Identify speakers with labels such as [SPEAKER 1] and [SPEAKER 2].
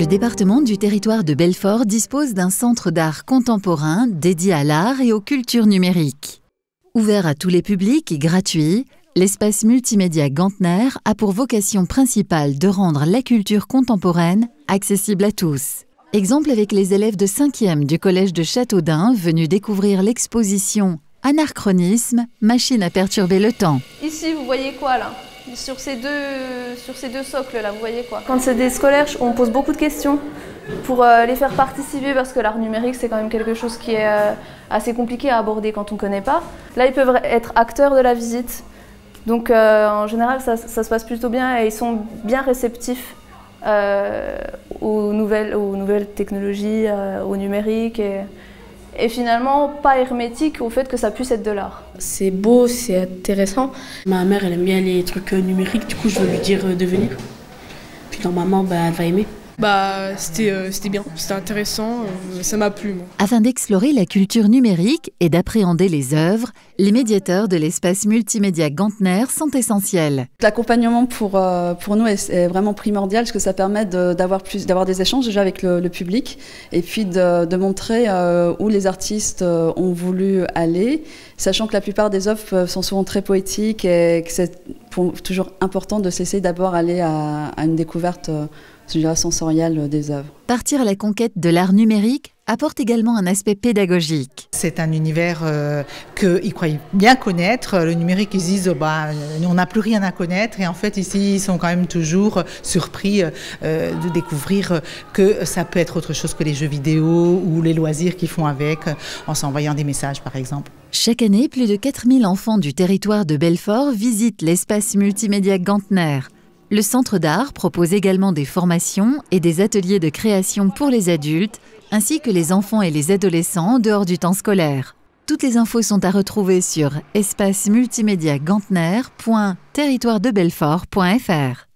[SPEAKER 1] Le département du territoire de Belfort dispose d'un centre d'art contemporain dédié à l'art et aux cultures numériques. Ouvert à tous les publics et gratuit, l'espace multimédia Gantner a pour vocation principale de rendre la culture contemporaine accessible à tous. Exemple avec les élèves de 5e du collège de Châteaudun venus découvrir l'exposition Anachronisme, machine à perturber le temps.
[SPEAKER 2] Ici, vous voyez quoi là ? Sur ces deux socles là, vous voyez quoi? Quand c'est des scolaires, on pose beaucoup de questions pour les faire participer parce que l'art numérique c'est quand même quelque chose qui est assez compliqué à aborder quand on ne connaît pas. Là, ils peuvent être acteurs de la visite. Donc en général, ça se passe plutôt bien et ils sont bien réceptifs aux nouvelles technologies, au numérique et finalement pas hermétique au fait que ça puisse être de l'art.
[SPEAKER 3] C'est beau, c'est intéressant. Ma mère, elle aime bien les trucs numériques, du coup je veux lui dire de venir. Puis normalement, elle va aimer.
[SPEAKER 4] C'était bien, c'était intéressant, ça m'a plu. Moi.
[SPEAKER 1] Afin d'explorer la culture numérique et d'appréhender les œuvres, les médiateurs de l'espace multimédia Gantner sont essentiels.
[SPEAKER 5] L'accompagnement pour nous est vraiment primordial parce que ça permet d'avoir des échanges déjà avec le public et puis de montrer où les artistes ont voulu aller, sachant que la plupart des œuvres sont souvent très poétiques et que c'est toujours important de s'essayer d'abord aller à une découverte sensorielle des œuvres.
[SPEAKER 1] Partir à la conquête de l'art numérique apporte également un aspect pédagogique.
[SPEAKER 6] C'est un univers qu'ils croyaient bien connaître. Le numérique, ils disent on n'a plus rien à connaître. Et en fait, ici, ils sont quand même toujours surpris de découvrir que ça peut être autre chose que les jeux vidéo ou les loisirs qu'ils font avec, en s'envoyant des messages, par exemple.
[SPEAKER 1] Chaque année, plus de 4000 enfants du territoire de Belfort visitent l'espace multimédia Gantner. Le centre d'art propose également des formations et des ateliers de création pour les adultes, ainsi que les enfants et les adolescents en dehors du temps scolaire. Toutes les infos sont à retrouver sur espacemultimediagantner.territoiredebelfort.fr.